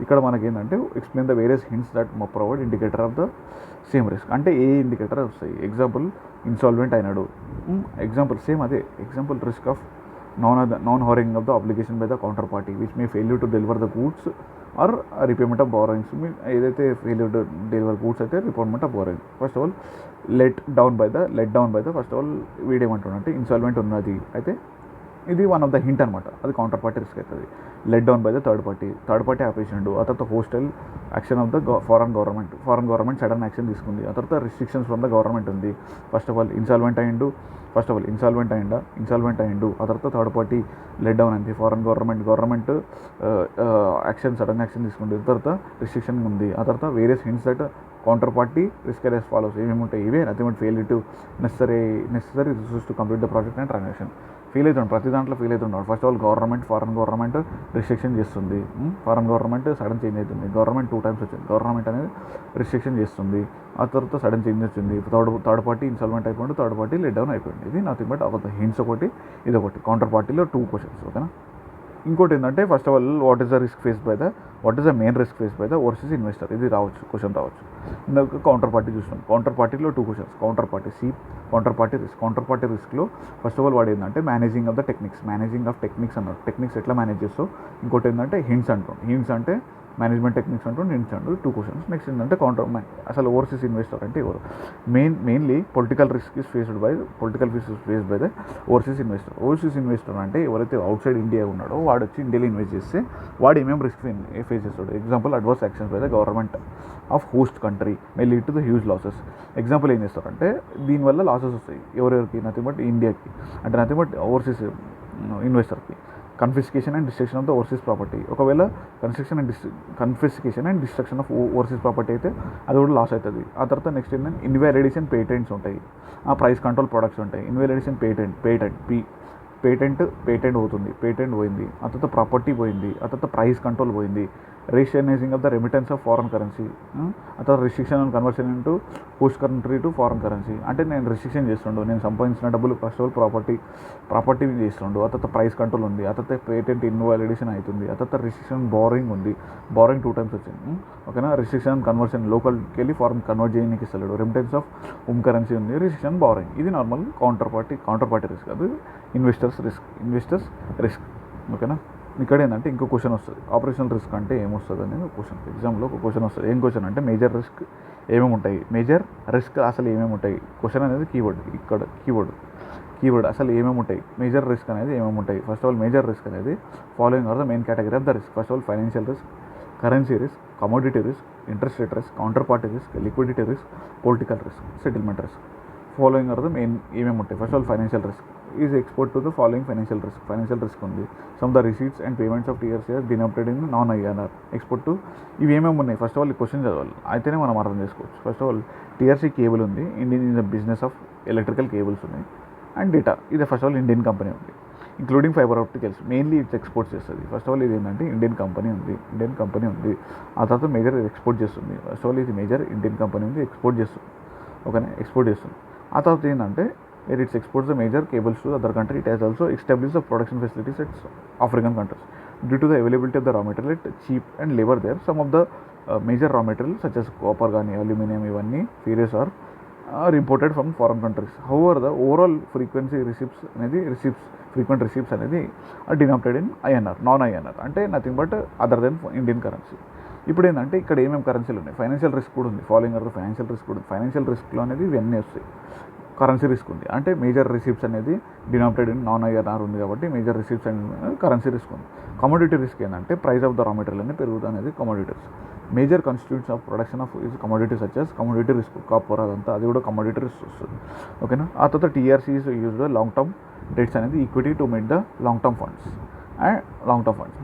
ఇక్కడ మనకి ఏంటంటే explain the various hints that provide indicator of the same risk. అంటే ఏ ఇండికేటర్ వస్తాయి. ఎగ్జాంపుల్ ఇన్సాల్వెంట్ అయినాడు, ఎగ్జాంపుల్ సేమ్ అదే example risk of non honouring of the application by the counter party which may failure to deliver the goods or repayment of borrowings. ఏదైతే ఫెయిల్యూర్ టు డెలివర్ గూడ్స్ అయితే repayment of borrowing. First of all let down by the first of all వీడేమంటున్నాడంటే ఇన్సాల్వెంట్ ఉన్నది అయితే ఇది వన్ ఆఫ్ ద హింట్ అనమాట, అది కౌంటర్ పార్టీ రిస్క్ అవుతుంది. Let down by the third party ఆపేసిండు, ఆ తర్వాత hostile action of the foreign government sudden action తీసుకుంది, ఆ తర్వాత రిస్ట్రిక్షన్స్ ఫ్రమ్ ద గవర్నమెంట్ ఉంది. ఫస్ట్ ఆఫ్ ఆల్ ఇన్సాల్వెంట్ అయ్యిండు, ఆ తర్వాత థర్డ్ పార్టీ లెట్ డౌన్ అయింది, foreign government action sudden action తీసుకుంది, ఆ తర్వాత రిస్ట్రిక్షన్ ఉంది, ఆ తర్వాత various hints that counter party risk as follows. ఏమేమి ఉంటాయి ఇవే nothing but fail to necessary resources to complete the project and transaction. Feel అవుతుంది, ప్రతి దాంట్లో ఫీల్ అవుతున్నాడు. First of all foreign government restriction చేస్తుంది, ఫారెన్ గవర్నమెంట్ సడన్ చేంజ్ అవుతుంది, గవర్నమెంట్ 2 times వచ్చింది, గవర్నమెంట్ అనేది రిస్ట్రిక్షన్ చేస్తుంది, ఆ తర్వాత సడన్ చేంజ్ వచ్చింది, థర్డ్ పార్టీ ఇన్సాల్వెంట్ అయిపోయింది, థర్డ్ పార్టీ లెట్ డౌన్ అయిపోయింది. ఇది నథింగ్ బట్ ఒక హింట్స్ ఒకటి, ఇది ఒకటి. కౌంటర్ పార్టీలో 2 questions, ఓకేనా. ఇంకోటి ఏంటంటే first of all what is the main risk face by the overseas investor. ఇది క్వశ్చన్ రావచ్చు. ఇందాక కౌంటర్ పార్టీ చూసినాం, కౌంటర్ పార్టీలో 2 questions. కౌంటర్ పార్టీ రిస్క్లో ఫస్ట్ ఆఫ్ ఆల్ వాడు ఏంటంటే మేనేజింగ్ ఆఫ్ టెక్నిక్స్ అన్నాడు. టెక్నిక్స్ ఎట్లా మేనేజ్ చేస్తావు. ఇంకోటి ఏంటంటే హింట్స్ అంటే మేనేజ్మెంట్ టెక్నిక్స్ అంటూ హింట్స్ 2 questions. నెక్స్ట్ ఏంటంటే అసలు ఓవర్సీస్ ఇన్వెస్టర్ అంటే ఎవరు. Mainly political risk is faced by the overseas investor అంటే ఎవరైతే అవుట్ సైడ్ ఇండియా ఉన్నాడో వాడు వచ్చి ఇండియాలో ఇన్వెస్ట్ చేస్తే వాడు ఏమేమి రిస్క్ ఫేస్ చేస్తాడు. Example adverse actions by the government of host country May lead to the huge losses. Example ఏం చేస్తారంటే దీనివల్ల లాసెస్ వస్తాయి ఎవరెవరికి, నథింగ్ బట్ ఇండియాకి, అంటే నథింగ్ బట్ ఓవర్సీస్ ఇన్వెస్టర్కి. Confiscation and destruction of the overseas property. ఒకవేళ confiscation and destruction of overseas property అయితే అది కూడా లాస్ అవుతుంది. ఆ తర్వాత నెక్స్ట్ ఏంటంటే ఇన్వాలిడేషన్ పేటెంట్స్ ఉంటాయి, ఆ ప్రైస్ కంట్రోల్ ప్రొడక్ట్స్ ఉంటాయి. ఇన్వాలిడేషన్ పేటెంట్ పోయింది, ఆ తర్వాత ప్రాపర్టీ పోయింది, ఆ తర్వాత ప్రైస్ కంట్రోల్ పోయింది. Rationalising of the remittance of foreign currency, ఆ తర్వాత restriction and conversion into host country to foreign currency. అంటే నేను రిస్ట్రిక్షన్ చేస్తుండు, నేను సంపాదించిన డబ్బులు ఫస్ట్ ఆఫ్ ఆల్ ప్రాపర్టీ చేస్తుండు, ఆ తర్వాత ప్రైస్ కంట్రోల్ ఉంది, ఆ తర్వాత పేటెంట్ ఇన్వాలిడేషన్ అవుతుంది, ఆ తర్వాత రిస్ట్రిక్షన్ బారోయింగ్ ఉంది, బారోయింగ్ 2 times వచ్చింది, ఓకేనా. రిస్ట్రిక్షన్ కన్వర్షన్ లోకల్కి వెళ్ళి ఫారెన్ కన్వర్ట్ చేయడానికి ఇస్తలేడు, రెమిటెన్స్ ఆఫ్ హోమ్ కరెన్సీ ఉంది, రిస్ట్రిక్షన్ బారోయింగ్. ఇది నార్మల్ కౌంటర్ పార్టీ రిస్క్, అది ఇన్వెస్టర్స్ రిస్క్, ఓకేనా. ఇక్కడ ఏంటంటే ఇంకో క్వశ్చన్ వస్తుంది, ఆపరేషనల్ రిస్క్ అంటే ఏమొస్తుంది అనేది క్వశ్చన్. ఎగ్జామ్లో ఒక క్వశ్చన్ వస్తుంది. ఏం క్వశ్చన్ అంటే మేజర్ రిస్క్ ఏమేమి ఉంటాయి, మేజర్ రిస్క్ అసలు ఏమేమి ఉంటాయి. క్వశ్చన్ అనేది కీవర్డ్ అసలు ఏమేమి ఉంటాయి, మేజర్ రిస్క్ అనేది ఏమేమి ఉంటాయి. First of all major risk అనేది following are the main category of the risk. First of all financial risk, currency risk, commodity risk, interest rate risk, counter party risk, liquidity risk, political risk, settlement risk. Following are the main ఏమేమి ఉంటాయి. First of all financial risk is export to the following financial risk ఉంది. Some the receipts and payments of TRCR denominated in non INR. Export to ఇవి ఏమేమి ఉన్నాయి. ఫస్ట్ ఆఫ్ ఆల్ ఈ క్వశ్చన్ చదవాలి, అయితేనే మనం అర్థం చేసుకోవచ్చు. First of all TRC cable ఉంది, Indian in the business of electrical cables ఉన్నాయి, అండ్ డేటా ఇది first of all Indian company ఉంది, including fibre opticals. Mainly its export చేస్తుంది. ఫస్ట్ ఆఫ్ ఆల్ ఇది ఏంటంటే ఇండియన్ కంపెనీ ఉంది, ఆ తర్వాత మేజర్ ఎక్స్పోర్ట్ చేస్తుంది. ఫస్ట్ ఆఫ్ ఆల్ ఇది మేజర్ ఇండియన్ కంపెనీ ఉంది, ఎక్స్పోర్ట్ చేస్తుంది, ఓకేనా, ఎక్స్పోర్ట్ చేస్తుంది. ఆ తర్వాత ఏంటంటే where it exports the major cables to the other country. It has also established the production facilities at African countries. Due to the availability of the raw material, cheap and labor there, some of the major raw materials such as copper, aluminum, ivanni, ferrous are imported from foreign countries. However, the overall frequent receipts are denominated in INR, non-INR, అంటే nothing but other than Indian currency. ఇప్పుడు ఏంటంటే ఇక్కడ ఏమేమి కరెన్సీలు ఉన్నాయి, ఫైనాన్షియల్ రిస్క్ కూడా ఉంది, ఫాలోయింగ్ ఆర్ ఫైనాన్షియల్ రిస్క్ కూడా ఉంది. ఫైనాన్షియల్ రిస్క్లో అనేది ఇవన్నీ వస్తాయి. కరెన్సీ రిస్క్ ఉంది, అంటే మేజర్ రిసిప్ట్స్ అనేది డినామినేటెడ్ ఇన్ నాన్ ఐఎన్ఆర్ ఉంది కాబట్టి మేజర్ రిసిప్ట్స్ అనేది కరెన్సీ రిస్క్ ఉంది. కమోడిటీ రిస్క్ ఏంటంటే price of the raw material అనేది పెరుగుతుంది అనేది commodity risk. Major constitutes of production of commodities సచెస్ commodity risk, copper అదంతా అది కూడా కమోడిటీ రిస్క్ వస్తుంది, ఓకేనా. ఆ తర్వాత టీఆర్సీస్ యూజ్డ్ లాంగ్ టర్మ్ డెట్స్ అనేది equity to meet the long term funds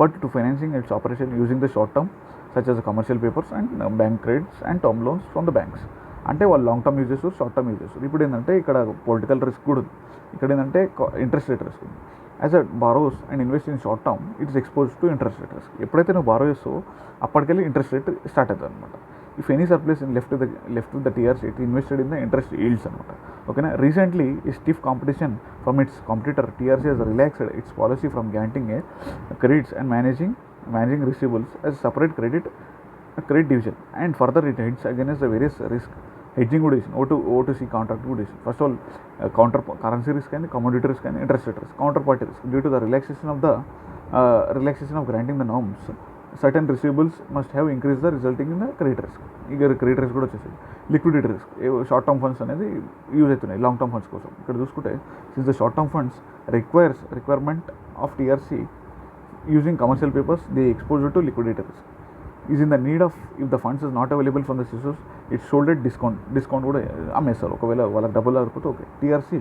but to financing it's operation using the short term సచెస్ commercial papers and bank credits and term loans from the banks. అంటే వాళ్ళు లాంగ్ టర్మ్ యూజ్ చేస్తారు, షార్ట్ టర్మ్ యూజ్ చేస్తారు. ఇప్పుడు ఏంటంటే ఇక్కడ పొలిటికల్ రిస్క్ కూడా ఉంది, ఇక్కడ ఏంటంటే ఇంట్రెస్ట్ రేట్ రిస్క్ ఉంది. As a borrows and invest in short term it's expose to interest rate risk. ఎప్పుడైతే నువ్వు బారో చేస్తావో అప్పటికెళ్ళి ఇంట్రెస్ట్ రేట్ స్టార్ట్ అవుతుంది అనమాట. If any surplus in left with the TRC it invested in the interest yields అనమాట. ఓకేనా. రీసెంట్లీ ఈ stiff competition from its competitor TRC has relaxed its policy from granting a credits and managing receivables as separate credit division, and further it heads against the various risk hedging కూడా చేసింది. O2C కాంట్రాక్ట్ కూడా చేసింది. First of all currency risk and commodity risk and interest rate risk. Counter party risk due to the relaxation of granting the norms certain receivables must have increase the resulting in the credit risk. ఇక క్రెడిట్ రిస్క్ కూడా వచ్చేసింది. Liquidity risk, short term funds అనేది యూజ్ అవుతున్నాయి లాంగ్ టర్మ్ ఫండ్స్ కోసం. ఇక్కడ చూసుకుంటే since the short term funds requirement of TRC using commercial papers, the exposure to liquidity risk is in the need of, if the funds is not available from the sources, it's sold at discount కూడా అమ్మేస్తారు. ఒకవేళ వాళ్ళకి డబ్బులు లేకపోతే okay. TRC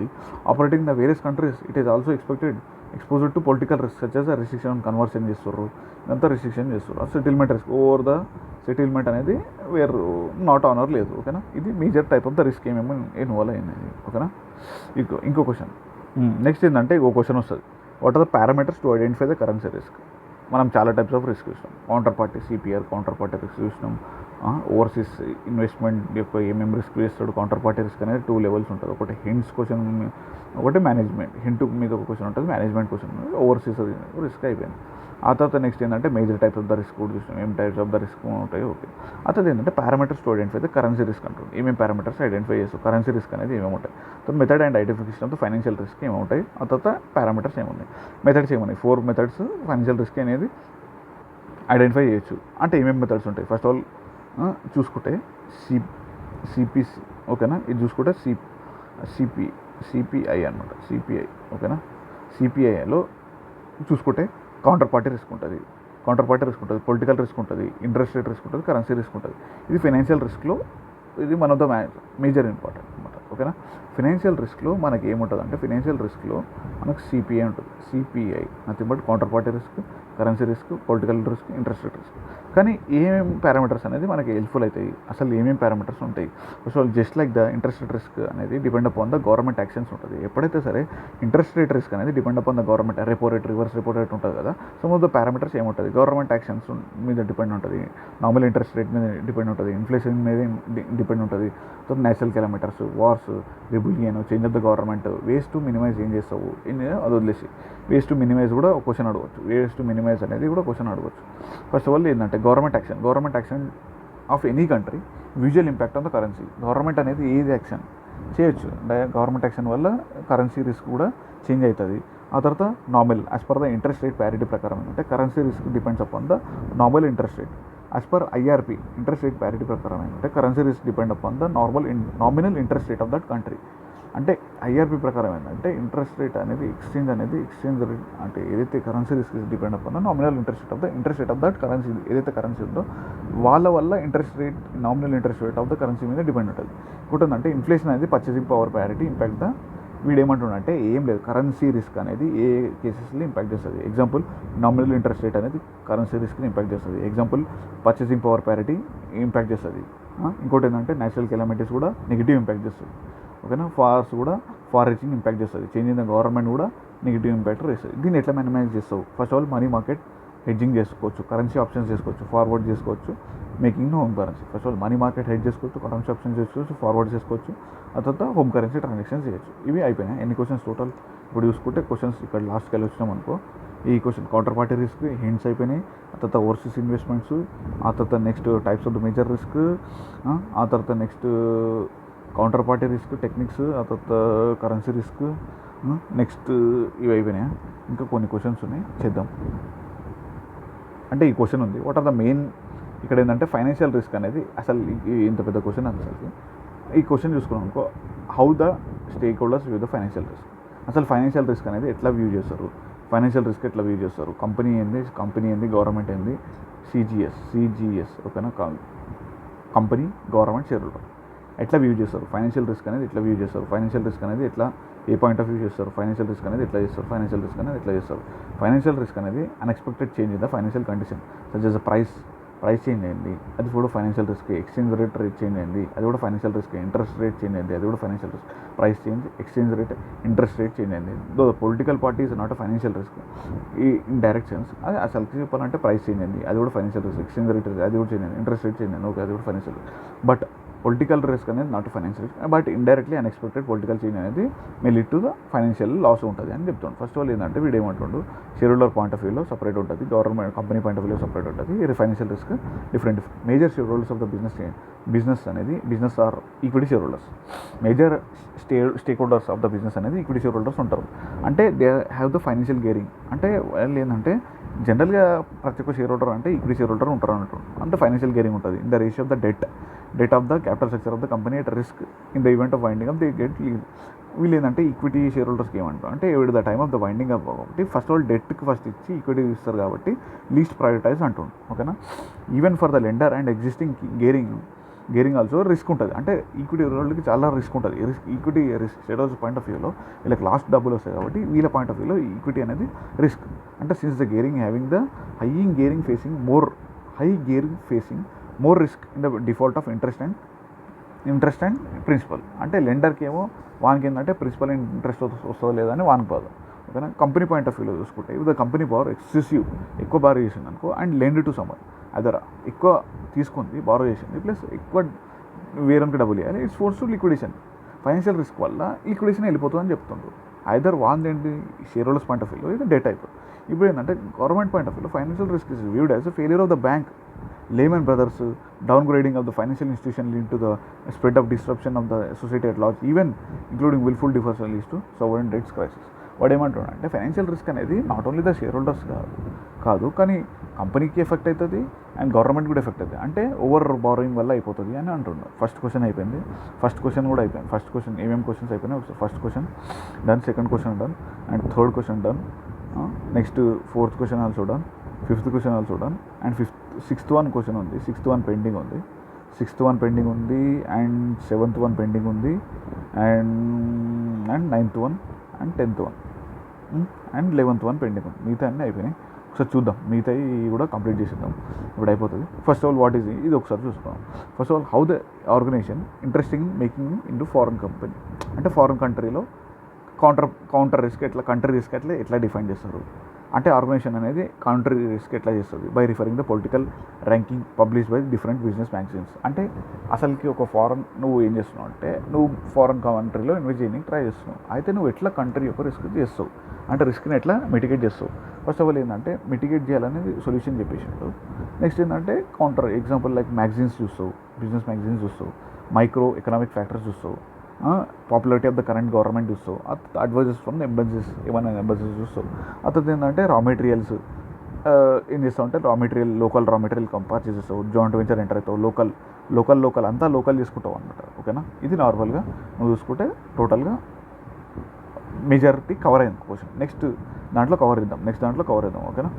operating the various countries it is also expected exposure to political risk such as restriction conversion చేస్తారు, ఇదంతా రిస్ట్రిక్షన్ చేస్తారు. Settlement risk over the settlement అనేది వేర్ నాట్ ఆనర్ లేదు. ఓకేనా. ఇది major type of the risk ఏమేమో ఇన్వాల్వ్ అయింది. ఓకేనా. ఇంకో క్వశ్చన్ నెక్స్ట్ ఏంటంటే ఇంకో క్వశ్చన్ వస్తుంది. What are the parameters to identify the currency risk? మనం చాలా టైప్స్ ఆఫ్ రిస్క్ చూసినాం. Counter party CPR counter party risk చూసినాం. ఓవర్సీస్ ఇన్వెస్ట్మెంట్ యొక్క ఏమేమి రిస్క్ చేస్తాడు. కౌంటర్ పార్టీ రిస్క్ అనేది 2 లెవెల్స్ ఉంటుంది. ఒకటి హింట్స్ క్వశ్చన్, ఒకటి మేనేజ్మెంట్. హింట్ మీద ఒక క్వశ్చన్ ఉంటుంది, మేనేజ్మెంట్ క్వశ్చన్. ఓవర్సీస్ రిస్క్ అయిపోయింది. ఆ తర్వాత నెక్స్ట్ ఏంటంటే major types of the risk కూడా చూసినాం. ఏం టైప్స్ ఆఫ్ ద రిస్క్ ఉంటాయి. ఓకే. ఆ తర్వాత ఏంటంటే parameters to identify the currency risk అంటుంది. ఏమేమి పారామీటర్స్ ఐడెంటిఫై చేస్తాం, కరెన్సీ రిస్క్ అనేది ఏమేమి ఉంటాయి. So method and identification of the financial risk ఏముంటాయి. ఆ తర్వాత పారామీటర్స్ ఏమున్నాయి, మెథడ్స్ ఏమున్నాయి. 4 మెథడ్స్ ఫైనాన్షియల్ రిస్క్ అనేది ఐడెంటిఫై చేయొచ్చు. అంటే ఏమేమి మెథడ్స్ ఉంటాయి. ఫస్ట్ ఆల్ చూసుకుంటే సిపిసి. ఓకేనా. ఇది చూసుకుంటే సిపిఐ అనమాట. సిపిఐ. ఓకేనా. సిపిఐలో చూసుకుంటే కౌంటర్ పార్టీ రిస్క్ ఉంటుంది, పొలిటికల్ రిస్క్ ఉంటుంది, ఇంట్రెస్ట్ రేట్ రిస్క్ ఉంటుంది, కరెన్సీ రిస్క్ ఉంటుంది. ఇది ఫైనాన్షియల్ రిస్క్లో ఇది one of the major important అనమాట. ఓకేనా. ఫైనాన్షియల్ రిస్క్లో మనకి ఏముంటుంది అంటే ఫైనాన్షియల్ రిస్క్లో మనకు సిపిఐ ఉంటుంది. CPI nothing but counter party risk, currency risk, political risk, interest rate risk. కానీ ఏమేమి పారామీటర్స్ అనేది మనకి హెల్ప్ఫుల్ అవుతాయి. అసలు ఏమేమి పారామీటర్స్ ఉంటాయి. First all just like the interest rate risk అనేది depend upon the government actions ఉంటుంది. ఎప్పుడైతే సరే ఇంట్రెస్ట్ రేట్ రిస్క్ అనేది depend upon the government repo rate, reverse repo rate ఉంటుంది కదా. సమ్ ఆఫ్ ద పారామీటర్స్ ఏముంటుంది, గవర్నమెంట్ యాక్షన్స్ మీద డిపెండ్ ఉంటుంది, నార్మల్ ఇంట్రెస్ట్ రేట్ మీద డిపెండ్ ఉంటుంది, ఇన్ఫ్లేషన్ మీద డిపెండ్ ఉంటుంది, natural calamities, wars, rebellion, change of the government, ways to minimize ఏం చేస్తావు అది వదిలేసి వేస్ట్ టు మినిమైజ్ కూడా ఒక క్వశ్చన్ అడగవచ్చు. వేస్ట్ టు మినిమైజ్ అనేది కూడా క్వశ్చన్ అడగవచ్చు. ఫస్ట్ ఆఫ్ ఆల్ ఏంటంటే government action of any country visual impact on the currency. Government అనేది ఏది యాక్షన్ చేయొచ్చు, గవర్నమెంట్ యాక్షన్ వల్ల కరెన్సీ రిస్క్ కూడా చేంజ్ అవుతుంది. ఆ తర్వాత normal as per the interest rate parity ప్రకారం ఏంటంటే currency risk depends upon the normal interest rate. As per IRP interest rate parity ప్రకారం ఏంటంటే currency risk depend upon the nominal interest rate of that country. అంటే ఐఆర్పి ప్రకారం ఏంటంటే ఇంట్రెస్ట్ రేట్ అనేది ఎక్స్చేంజ్ రేట్ అంటే ఏదైతే currency risk depend upon nominal interest rate of that currency, ఏదైతే కరెన్సీ ఉందో వాళ్ళ వల్ల nominal interest rate of the currency మీద డిపెండ్ ఉంటుంది. ఇంకోటి ఏంటంటే ఇన్ఫ్లేషన్ అనేది purchasing power parity impact the వీడేమంటుండంటే ఏం లేదు, కరెన్సీ రిస్క్ అనేది ఏ కేసెస్లో ఇంపాక్ట్ చేస్తుంది. ఎగ్జాంపుల్ నామినల్ ఇంట్రెస్ట్ రేట్ అనేది కరెన్సీ రిస్క్ని ఇంపాక్ట్ చేస్తుంది. Example purchasing power parity impact చేస్తుంది. ఇంకోటి ఏంటంటే నేచురల్ కెలామిటీస్ కూడా నెగిటివ్ ఇంపాక్ట్ చేస్తుంది. ఓకేనా. ఫార్ రీచింగ్ ఇంపాక్ట్ చేస్తుంది. చేంజ్ ఇన్ ద గవర్నమెంట్ కూడా నెగిటివ్ ఇంపాక్ట్ చేస్తుంది. దీన్ని ఎట్లా మినిమైజ్ చేస్తావు? First of all money market hedging చేసుకోవచ్చు, కరెన్సీ ఆప్షన్స్ చేసుకోవచ్చు, ఫార్వర్డ్ చేసుకోవచ్చు, making home currency. First of all money market head చేసుకోవచ్చు, కరెన్సీ ఆప్షన్స్ చేసుకోవచ్చు, ఫార్వర్డ్ చేసుకోవచ్చు, ఆ తర్వాత హోమ్ కరెన్సీ ట్రాన్సాక్షన్స్ చేయొచ్చు. ఇవి అయిపోయినాయి. ఎన్ని క్వశ్చన్స్ టోటల్ ఇప్పుడు చూసుకుంటే క్వశ్చన్స్ ఇక్కడ లాస్ట్కి వెళ్ళి వచ్చినాం అనుకో. ఈ question counter party risk hints అయిపోయినాయి. ఆ తర్వాత ఓవర్సీస్ ఇన్వెస్ట్మెంట్స్, ఆ తర్వాత next types of the major risk, ఆ తర్వాత next counter party risk techniques, ఆ తర్వాత కరెన్సీ రిస్క్, నెక్స్ట్ ఇవి అయిపోయినాయి. ఇంకా కొన్ని క్వశ్చన్స్ ఉన్నాయి, చేద్దాం. అంటే ఈ క్వశ్చన్ ఉంది, వాట్ ఆర్ ద మెయిన్ ఇక్కడ ఏంటంటే ఫైనాన్షియల్ రిస్క్ అనేది అసలు ఇంత పెద్ద క్వశ్చన్ అసలు. ఈ క్వశ్చన్ చూసుకున్నాం అనుకో, how the stake holders view the financial risk. అసలు ఫైనాన్షియల్ రిస్క్ అనేది ఎట్లా వ్యూ చేస్తారు, ఫైనాన్షియల్ రిస్క్ ఎట్లా వ్యూ చేస్తారు, కంపెనీ ఏంది, గవర్నమెంట్ ఏంది, సిజిఎస్ ఓకేనా, కంపెనీ గవర్నమెంట్ షేర్ హోల్డర్ ఎట్లా వ్యూ చేస్తారు, ఫైనాన్షియల్ రిస్క్ అనేది ఎట్లా వ్యూ చేస్తారు, ఫైనాన్షియల్ రిస్క్ అనేది ఎట్లా ఏ పాయింట్ ఆఫ్ వ్యూ చేస్తారు, ఫైనాన్షియల్ రిస్క్ అనేది ఎట్లా చేస్తారు, ఫైనాన్షియల్ రిస్క్ అనేది ఎట్లా చేస్తారు. ఫైనాన్షియల్ రిస్క్ అనేది unexpected change in the financial condition such as the price price change అయింది, అది కూడా financial risk. Exchange rate change అయింది, అది కూడా financial risk. Interest rate change అయింది, అది కూడా financial risk. Price change, exchange rate, interest rate change అయింది. Though political party is not a financial risk ఈ ఇన్ డైరెక్ట్ సెన్స్. అది అసలు చెప్పాలంటే ప్రైస్ చేంజ్ అయింది, అది కూడా ఫైనాన్షియల్ రిస్క్. ఎక్స్చేంజ్ రేట్ అది కూడా చేంజ్ అయింది, ఇంట్రెస్ట్ రేట్ చేంజ్ అయింది, ఓకే అది కూడా financial risk. But political risk అనేది not financial risk. But indirectly unexpected political change అనేది may lead to the financial loss ఉంటుంది అని చెప్తాను. ఫస్ట్ ఆల్ ఏంటంటే వీడు ఏమంటుండు, షేర్ హోల్డర్ పాయింట్ ఆఫ్ వ్యూలో సపరేట్ ఉంటుంది, గవర్నమెంట్ కంపెనీ పాయింట్ ఆఫ్ వ్యూలో సపరేట్ ఉంటుంది. ఇది financial risk different. Major shareholders of the business అనేది business or equity share holders. Major stake holders of the business అనేది ఈక్విటీ షేర్ హోల్డర్స్ ఉంటారు. అంటే they have the financial gearing. అంటే వాళ్ళు ఏంటంటే జనరల్గా ప్రతి ఒక్క షేర్ హోల్డర్ అంటే ఈక్విటీ షేర్ హోల్డర్ ఉంటారు అన్నట్టు. అంటే ఫైనాన్షియల్ గేరింగ్ ఉంటుంది in the ratio of the det of the capital structure of the company at risk in the event of winding of the get leave. వీళ్ళు ఏంటంటే ఈక్విటీ షేర్ హోల్డర్స్కి ఏమంటారు అంటే every the time of the winding up కాబట్టి ఫస్ట్ ఆల్ డెట్కి ఫస్ట్ ఇచ్చి ఈక్విటీ ఇస్తారు కాబట్టి లీస్ట్ ప్రయారిటైజ్ అంటుండు, ఓకేనా. Even for the lender and existing gearing also risk ఉంటుంది. అంటే ఈక్విటీ హోల్డర్కి చాలా రిస్క్ ఉంటుంది. Equity risk shareholders point of వ్యూలో వీళ్ళకి లాస్ట్ డబ్బులు వస్తాయి కాబట్టి వీళ్ళ పాయింట్ ఆఫ్ వ్యూలో ఈక్విటీ అనేది రిస్క్. అంటే since the gearing having the high gearing facing more risk in the default of interest and principal. అంటే లెండర్కి ఏమో వానికి ఏంటంటే ప్రిన్సిపల్ అండ్ ఇంట్రెస్ట్ వస్తుందో లేదని వానికి బాధ, ఓకేనా. కంపెనీ పాయింట్ ఆఫ్ వ్యూలో చూసుకుంటే ఇది ద కంపెనీ పవర్ ఎక్సెసివ్ ఎక్కువ బారో చేసింది అనుకో and lend to summer other ఎక్కువ తీసుకుంది బారో చేసింది ప్లస్ ఎక్కువ వేరేకి డబ్బులు ఇవ్వాలి, it's force to liquidation. Financial risk వల్ల లిక్విడేషన్ వెళ్ళిపోతుందని చెప్తుండ్రు. ఐదర్ ఏంటి షేర్ హోల్డర్స్ పాయింట్ ఆఫ్ వ్యూలో ఇది డెట్ అయిపోతుంది. ఇప్పుడు ఏంటంటే గవర్నమెంట్ పాయింట్ ఆఫ్ వ్యూలో financial risk is viewed as a failure of the bank, Lehman Brothers, downgrading of the financial institution lead to the spread of disruption of the society at large, even including willful defaults leads to sovereign debts crisis. వాడు ఏమంటున్నాడు అంటే ఫైనాన్షియల్ రిస్క్ అనేది not only the share holders కాదు కానీ కంపెనీకి ఎఫెక్ట్ అవుతుంది అండ్ గవర్నమెంట్ కూడా ఎఫెక్ట్ అవుతుంది. అంటే ఓవర్ బారోయింగ్ వల్ల అయిపోతుంది అని అంటున్నాడు. ఫస్ట్ క్వశ్చన్ అయిపోయింది, ఫస్ట్ క్వశ్చన్ కూడా అయిపోయింది. ఫస్ట్ క్వశ్చన్ ఏమేమి క్వశ్చన్స్ అయిపోయినాయి, first question done, second question done and third question done. Next fourth question also done, fifth question also done and sixth one question ఉంది, సిక్స్త్ వన్ పెండింగ్ ఉంది అండ్ సెవెంత్ వన్ పెండింగ్ ఉంది and ninth one and 10th one and 11th one pending ఉంది. మిగతా అన్నీ అయిపోయినాయి. ఒకసారి చూద్దాం, మిగతా కూడా కంప్లీట్ చేసేద్దాం, ఇప్పుడు అయిపోతుంది. First of all what is ఇది ఒకసారి చూసుకుందాం. First of all how the organisation interesting making into foreign company. అంటే ఫారెన్ కంట్రీలో కౌంటర్ రిస్క్ కంట్రీ రిస్క్ ఎట్లా డిఫైన్ చేస్తారు అంటే ఆర్గనైజేషన్ అనేది కంట్రీ రిస్క్ ఎట్లా చేస్తుంది by referring the political ranking publish by different business magazines. అంటే అసలుకి ఒక నువ్వు ఏం చేస్తున్నావు అంటే నువ్వు ఫారెన్ కంట్రీలో ఇన్వెస్ట్ చేయడానికి ట్రై చేస్తున్నావు. అయితే నువ్వు ఎట్లా కంట్రీ యొక్క రిస్క్ చేస్తావు అంటే రిస్క్ని ఎట్లా మిటిగేట్ చేస్తావు. ఫస్ట్ ఆఫ్ ఆల్ ఏంటంటే మిటిగేట్ చేయాలనేది సొల్యూషన్ చెప్పేసాడు. నెక్స్ట్ ఏంటంటే కౌంటర్ ఎగ్జాంపుల్ లైక్ మ్యాగజైన్స్ చూస్తావు, బిజినెస్ మ్యాగజైన్స్ చూస్తావు, మైక్రో ఎకనామిక్ ఫ్యాక్టర్స్ చూస్తావు, popularity of the current government చూస్తావు, అడ్వైజర్స్ ఫ్రమ్ ద ఎంబసీస్ ఏమైనా ఎంబసీస్ చూస్తావు. అతను ఏంటంటే రా మెటీరియల్స్ ఏం చేస్తావు అంటే లోకల్ రా మెటీరియల్ కంపేర్ చేసేస్తావు, జాయింట్ వెంచర్ ఎంటర్ అవుతావు, లోకల్ అంతా లోకల్ చేసుకుంటావు అనమాట, ఓకేనా. ఇది నార్మల్గా నువ్వు చూసుకుంటే టోటల్గా మెజారిటీ కవర్ అయింది క్వశ్చన్. నెక్స్ట్ దాంట్లో కవర్ చేద్దాం, ఓకేనా.